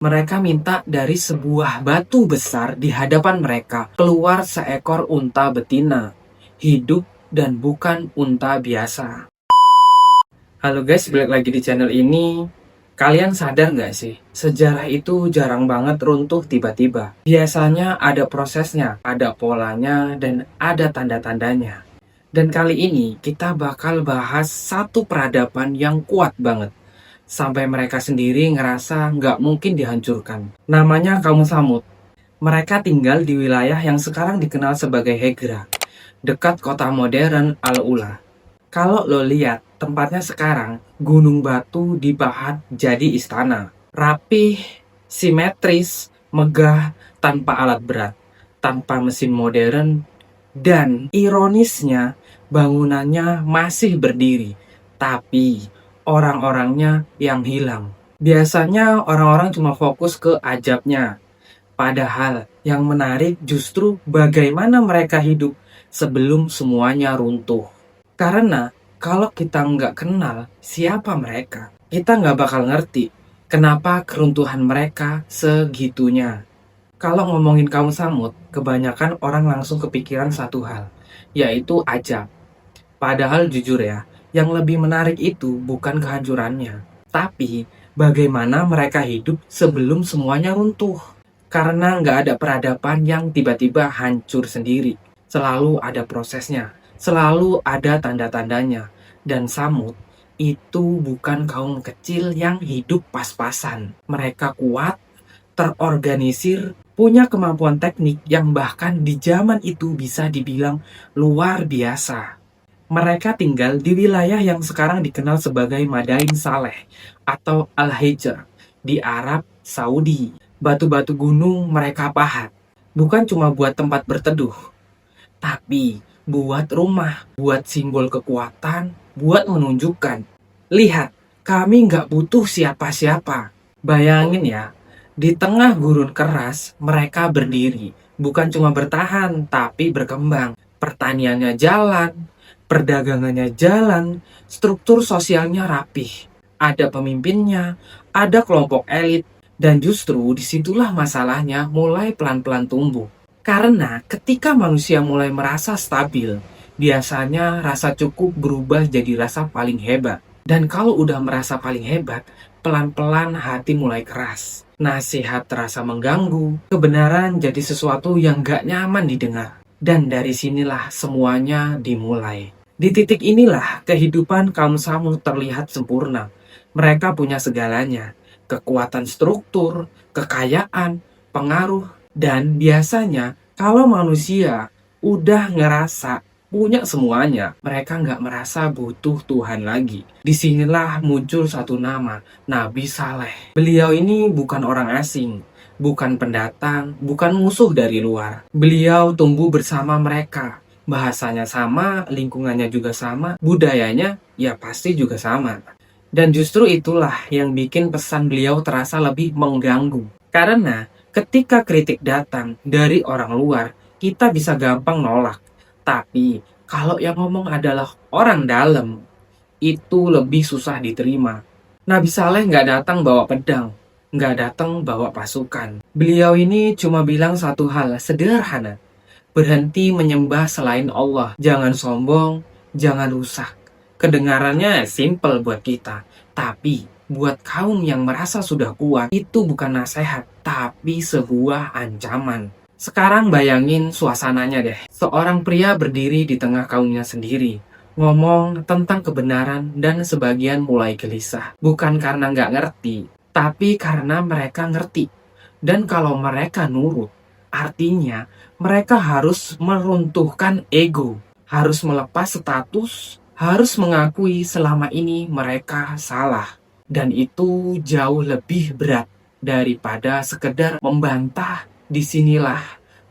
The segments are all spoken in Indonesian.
Mereka minta dari sebuah batu besar di hadapan mereka keluar seekor unta betina, hidup dan bukan unta biasa. Halo guys, balik lagi di channel ini. Kalian sadar nggak sih, sejarah itu jarang banget runtuh tiba-tiba. Biasanya ada prosesnya, ada polanya, dan ada tanda-tandanya. Dan kali ini kita bakal bahas satu peradaban yang kuat banget. Sampai mereka sendiri ngerasa nggak mungkin dihancurkan. Namanya kaum Tsamud. Mereka tinggal di wilayah yang sekarang dikenal sebagai Hegra, dekat kota modern Al-Ula. Kalau lo lihat tempatnya sekarang, gunung batu dipahat jadi istana. Rapih, simetris, megah, tanpa alat berat, tanpa mesin modern, dan ironisnya bangunannya masih berdiri, tapi orang-orangnya yang hilang. Biasanya orang-orang cuma fokus ke ajabnya, padahal yang menarik justru bagaimana mereka hidup sebelum semuanya runtuh. Karena kalau kita nggak kenal siapa mereka, kita nggak bakal ngerti kenapa keruntuhan mereka segitunya. Kalau ngomongin kaum Tsamud, kebanyakan orang langsung kepikiran satu hal, yaitu ajab. Padahal jujur ya, yang lebih menarik itu bukan kehancurannya, tapi bagaimana mereka hidup sebelum semuanya runtuh. Karena nggak ada peradaban yang tiba-tiba hancur sendiri. Selalu ada prosesnya, selalu ada tanda-tandanya. Dan Tsamud itu bukan kaum kecil yang hidup pas-pasan. Mereka kuat, terorganisir, punya kemampuan teknik yang bahkan di zaman itu bisa dibilang luar biasa. Mereka tinggal di wilayah yang sekarang dikenal sebagai Madain Saleh atau Al-Hijr di Arab Saudi. Batu-batu gunung mereka pahat, bukan cuma buat tempat berteduh, tapi buat rumah, buat simbol kekuatan, buat menunjukkan, lihat, kami nggak butuh siapa-siapa. Bayangin ya, di tengah gurun keras, mereka berdiri. Bukan cuma bertahan, tapi berkembang. Pertaniannya jalan, perdagangannya jalan, struktur sosialnya rapih. Ada pemimpinnya, ada kelompok elit, dan justru disitulah masalahnya mulai pelan-pelan tumbuh. Karena ketika manusia mulai merasa stabil, biasanya rasa cukup berubah jadi rasa paling hebat. Dan kalau udah merasa paling hebat, pelan-pelan hati mulai keras. Nasihat terasa mengganggu, kebenaran jadi sesuatu yang gak nyaman didengar. Dan dari sinilah semuanya dimulai. Di titik inilah kehidupan kaum Tsamud terlihat sempurna. Mereka punya segalanya, kekuatan struktur, kekayaan, pengaruh, dan biasanya kalau manusia udah ngerasa punya semuanya, mereka nggak merasa butuh Tuhan lagi. Disinilah muncul satu nama, Nabi Saleh. Beliau ini bukan orang asing, bukan pendatang, bukan musuh dari luar. Beliau tumbuh bersama mereka. Bahasanya sama, lingkungannya juga sama, budayanya ya pasti juga sama. Dan justru itulah yang bikin pesan beliau terasa lebih mengganggu. Karena ketika kritik datang dari orang luar, kita bisa gampang nolak. Tapi kalau yang ngomong adalah orang dalam, itu lebih susah diterima. Nabi Saleh nggak datang bawa pedang, nggak datang bawa pasukan. Beliau ini cuma bilang satu hal sederhana. Berhenti menyembah selain Allah. Jangan sombong, jangan rusak. Kedengarannya simple buat kita, tapi buat kaum yang merasa sudah kuat, itu bukan nasihat, tapi sebuah ancaman. Sekarang bayangin suasananya deh. Seorang pria berdiri di tengah kaumnya sendiri, ngomong tentang kebenaran dan sebagian mulai gelisah. Bukan karena nggak ngerti, tapi karena mereka ngerti. Dan kalau mereka nurut, artinya mereka harus meruntuhkan ego, harus melepas status, harus mengakui selama ini mereka salah. Dan itu jauh lebih berat daripada sekedar membantah. Disinilah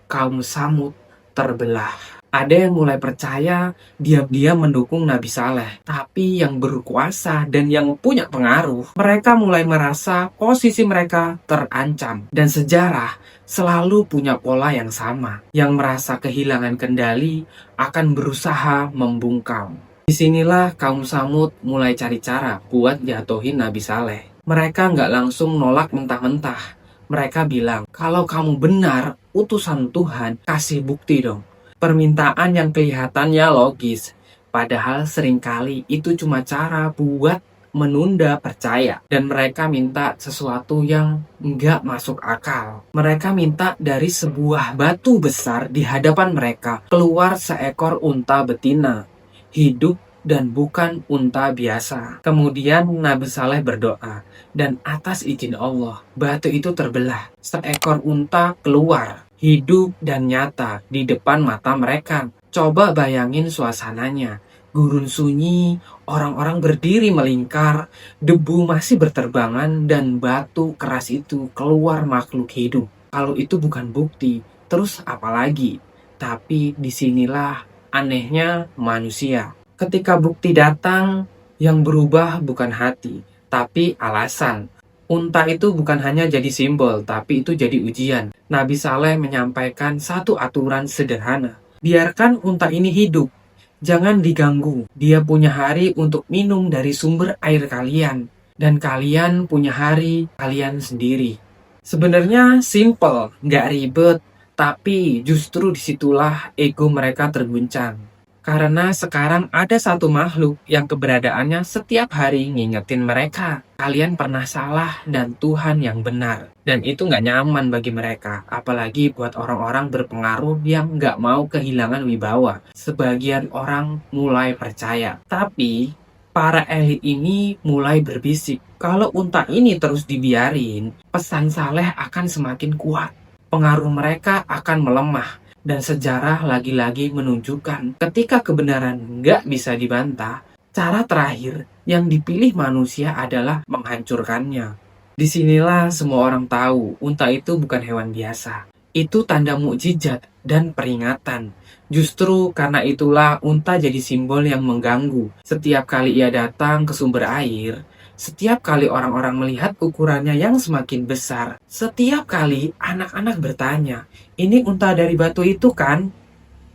kaum Tsamud terbelah. Ada yang mulai percaya, diam-diam mendukung Nabi Saleh. Tapi yang berkuasa dan yang punya pengaruh, mereka mulai merasa posisi mereka terancam. Dan sejarah selalu punya pola yang sama. Yang merasa kehilangan kendali akan berusaha membungkam. Disinilah kaum Tsamud mulai cari cara buat jatuhin Nabi Saleh. Mereka nggak langsung nolak mentah-mentah. Mereka bilang, kalau kamu benar utusan Tuhan, kasih bukti dong. Permintaan yang kelihatannya logis, padahal seringkali itu cuma cara buat menunda percaya. Dan mereka minta sesuatu yang nggak masuk akal. Mereka minta dari sebuah batu besar di hadapan mereka keluar seekor unta betina, hidup dan bukan unta biasa. Kemudian Nabi Saleh berdoa, dan atas izin Allah, batu itu terbelah. Seekor unta keluar, hidup dan nyata di depan mata mereka. Coba bayangin suasananya. Gurun sunyi, orang-orang berdiri melingkar, debu masih berterbangan, dan batu keras itu keluar makhluk hidup. Kalau itu bukan bukti, terus apa lagi? Tapi disinilah anehnya manusia. Ketika bukti datang, yang berubah bukan hati, tapi alasan. Unta itu bukan hanya jadi simbol, tapi itu jadi ujian. Nabi Saleh menyampaikan satu aturan sederhana. Biarkan unta ini hidup. Jangan diganggu. Dia punya hari untuk minum dari sumber air kalian. Dan kalian punya hari kalian sendiri. Sebenarnya simple, nggak ribet. Tapi justru disitulah ego mereka terguncang. Karena sekarang ada satu makhluk yang keberadaannya setiap hari ngingetin mereka. Kalian pernah salah dan Tuhan yang benar. Dan itu nggak nyaman bagi mereka. Apalagi buat orang-orang berpengaruh yang nggak mau kehilangan wibawa. Sebagian orang mulai percaya. Tapi para elit ini mulai berbisik. Kalau unta ini terus dibiarin, pesan Saleh akan semakin kuat. Pengaruh mereka akan melemah. Dan sejarah lagi-lagi menunjukkan ketika kebenaran nggak bisa dibantah, cara terakhir yang dipilih manusia adalah menghancurkannya. Disinilah semua orang tahu unta itu bukan hewan biasa. Itu tanda mukjizat dan peringatan. Justru karena itulah unta jadi simbol yang mengganggu. Setiap kali ia datang ke sumber air, setiap kali orang-orang melihat ukurannya yang semakin besar, setiap kali anak-anak bertanya, ini unta dari batu itu kan?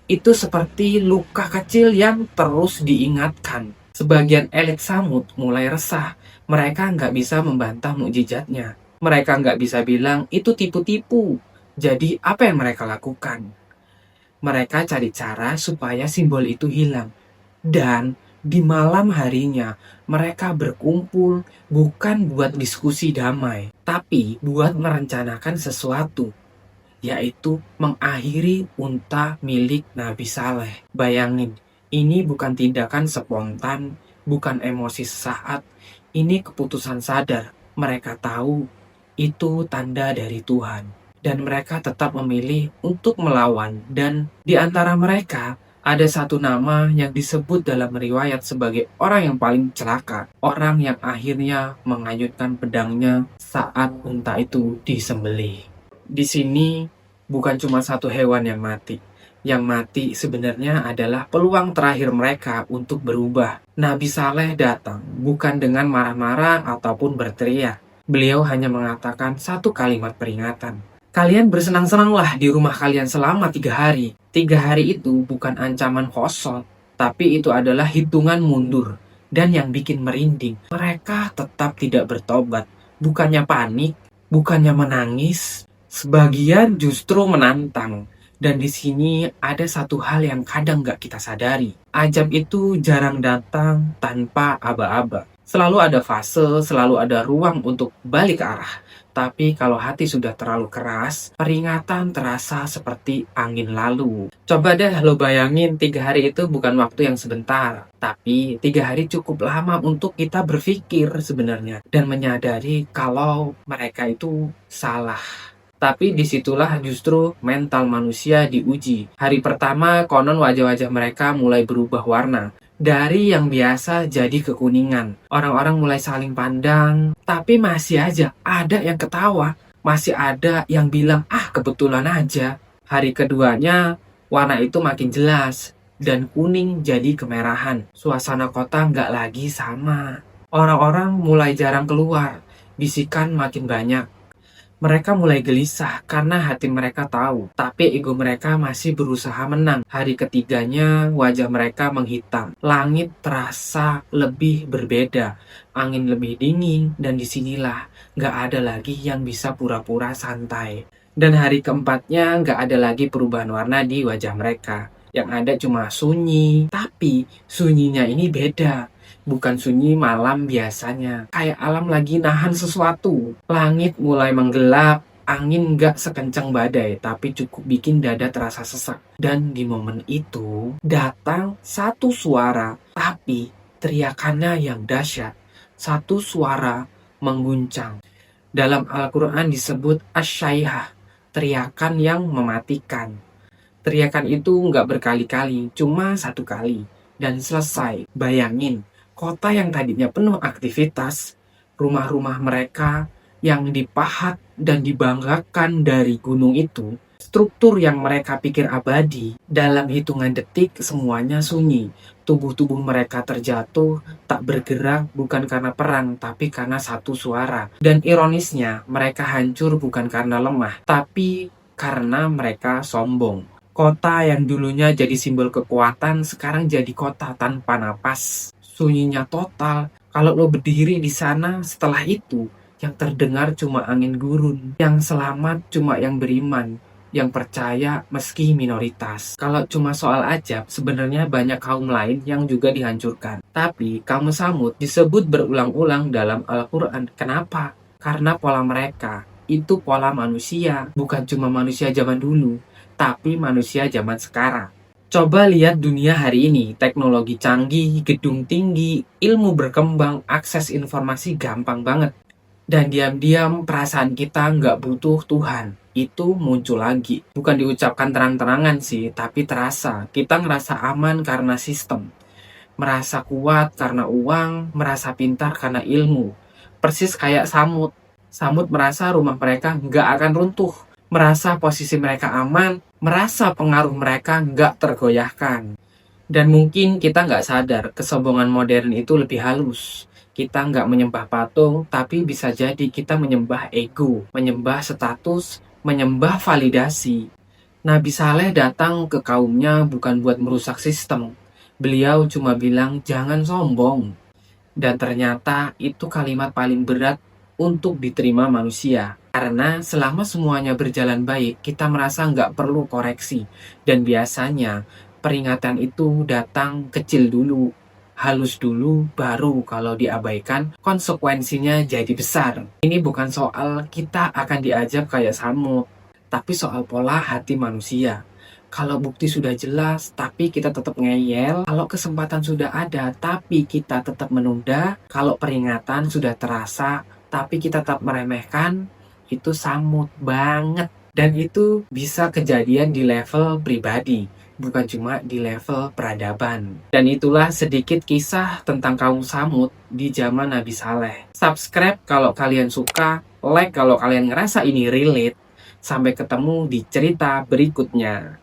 Itu seperti luka kecil yang terus diingatkan. Sebagian elit Samud mulai resah. Mereka nggak bisa membantah mukjizatnya. Mereka nggak bisa bilang itu tipu-tipu. Jadi apa yang mereka lakukan? Mereka cari cara supaya simbol itu hilang. Dan di malam harinya, mereka berkumpul bukan buat diskusi damai, tapi buat merencanakan sesuatu, yaitu mengakhiri unta milik Nabi Saleh. Bayangin, ini bukan tindakan spontan, bukan emosi sesaat, ini keputusan sadar. Mereka tahu itu tanda dari Tuhan. Dan mereka tetap memilih untuk melawan. Dan di antara mereka, ada satu nama yang disebut dalam riwayat sebagai orang yang paling celaka. Orang yang akhirnya mengayunkan pedangnya saat unta itu disembelih. Di sini bukan cuma satu hewan yang mati. Yang mati sebenarnya adalah peluang terakhir mereka untuk berubah. Nabi Saleh datang bukan dengan marah-marah ataupun berteriak. Beliau hanya mengatakan satu kalimat peringatan. Kalian bersenang-senanglah di rumah kalian selama 3 hari. 3 hari itu bukan ancaman kosong, tapi itu adalah hitungan mundur. Dan yang bikin merinding, mereka tetap tidak bertobat. Bukannya panik, bukannya menangis, sebagian justru menantang. Dan di sini ada satu hal yang kadang gak kita sadari. Ajab itu jarang datang tanpa aba-aba. Selalu ada fase, selalu ada ruang untuk balik arah. Tapi kalau hati sudah terlalu keras, peringatan terasa seperti angin lalu. Coba deh lo bayangin 3 hari itu bukan waktu yang sebentar. Tapi 3 hari cukup lama untuk kita berpikir sebenarnya. Dan menyadari kalau mereka itu salah. Tapi disitulah justru mental manusia diuji. Hari pertama konon wajah-wajah mereka mulai berubah warna. Dari yang biasa jadi kekuningan. Orang-orang mulai saling pandang, tapi masih aja ada yang ketawa. Masih ada yang bilang, kebetulan aja. Hari keduanya, warna itu makin jelas. Dan kuning jadi kemerahan. Suasana kota nggak lagi sama. Orang-orang mulai jarang keluar. Bisikan makin banyak. Mereka mulai gelisah karena hati mereka tahu, tapi ego mereka masih berusaha menang. Hari ketiganya, wajah mereka menghitam. Langit terasa lebih berbeda, angin lebih dingin, dan disinilah nggak ada lagi yang bisa pura-pura santai. Dan hari keempatnya nggak ada lagi perubahan warna di wajah mereka. Yang ada cuma sunyi, tapi sunyinya ini beda. Bukan sunyi malam biasanya. Kayak alam lagi nahan sesuatu. Langit mulai menggelap, angin gak sekencang badai, tapi cukup bikin dada terasa sesak. Dan di momen itu, datang satu suara, tapi teriakannya yang dahsyat. Satu suara mengguncang. Dalam Al-Quran disebut asyaihah, teriakan yang mematikan. Teriakan itu nggak berkali-kali, cuma satu kali. Dan selesai. Bayangin, kota yang tadinya penuh aktivitas, rumah-rumah mereka yang dipahat dan dibanggakan dari gunung itu, struktur yang mereka pikir abadi, dalam hitungan detik semuanya sunyi. Tubuh-tubuh mereka terjatuh, tak bergerak bukan karena perang, tapi karena satu suara. Dan ironisnya, mereka hancur bukan karena lemah, tapi karena mereka sombong. Kota yang dulunya jadi simbol kekuatan, sekarang jadi kota tanpa napas. Sunyinya total. Kalau lo berdiri di sana setelah itu, yang terdengar cuma angin gurun. Yang selamat cuma yang beriman, yang percaya meski minoritas. Kalau cuma soal ajab, sebenarnya banyak kaum lain yang juga dihancurkan. Tapi kaum Samud disebut berulang-ulang dalam Al-Quran. Kenapa? Karena pola mereka itu pola manusia, bukan cuma manusia zaman dulu, tapi manusia zaman sekarang. Coba lihat dunia hari ini, teknologi canggih, gedung tinggi, ilmu berkembang, akses informasi gampang banget. Dan diam-diam perasaan kita nggak butuh Tuhan, itu muncul lagi. Bukan diucapkan terang-terangan sih, tapi terasa. Kita ngerasa aman karena sistem, merasa kuat karena uang, merasa pintar karena ilmu. Persis kayak Samud. Samud merasa rumah mereka nggak akan runtuh, merasa posisi mereka aman, merasa pengaruh mereka nggak tergoyahkan. Dan mungkin kita nggak sadar kesombongan modern itu lebih halus. Kita nggak menyembah patung, tapi bisa jadi kita menyembah ego, menyembah status, menyembah validasi. Nabi Saleh datang ke kaumnya bukan buat merusak sistem. Beliau cuma bilang jangan sombong. Dan ternyata itu kalimat paling berat untuk diterima manusia. Karena selama semuanya berjalan baik, kita merasa nggak perlu koreksi. Dan biasanya peringatan itu datang kecil dulu, halus dulu, baru kalau diabaikan konsekuensinya jadi besar. Ini bukan soal kita akan diajak kayak Samud, tapi soal pola hati manusia. Kalau bukti sudah jelas, tapi kita tetap ngeyel. Kalau kesempatan sudah ada, tapi kita tetap menunda. Kalau peringatan sudah terasa, tapi kita tetap meremehkan. Itu Samud banget. Dan itu bisa kejadian di level pribadi, bukan cuma di level peradaban. Dan itulah sedikit kisah tentang kaum Samud di zaman Nabi Saleh. Subscribe kalau kalian suka, like kalau kalian ngerasa ini relate. Sampai ketemu di cerita berikutnya.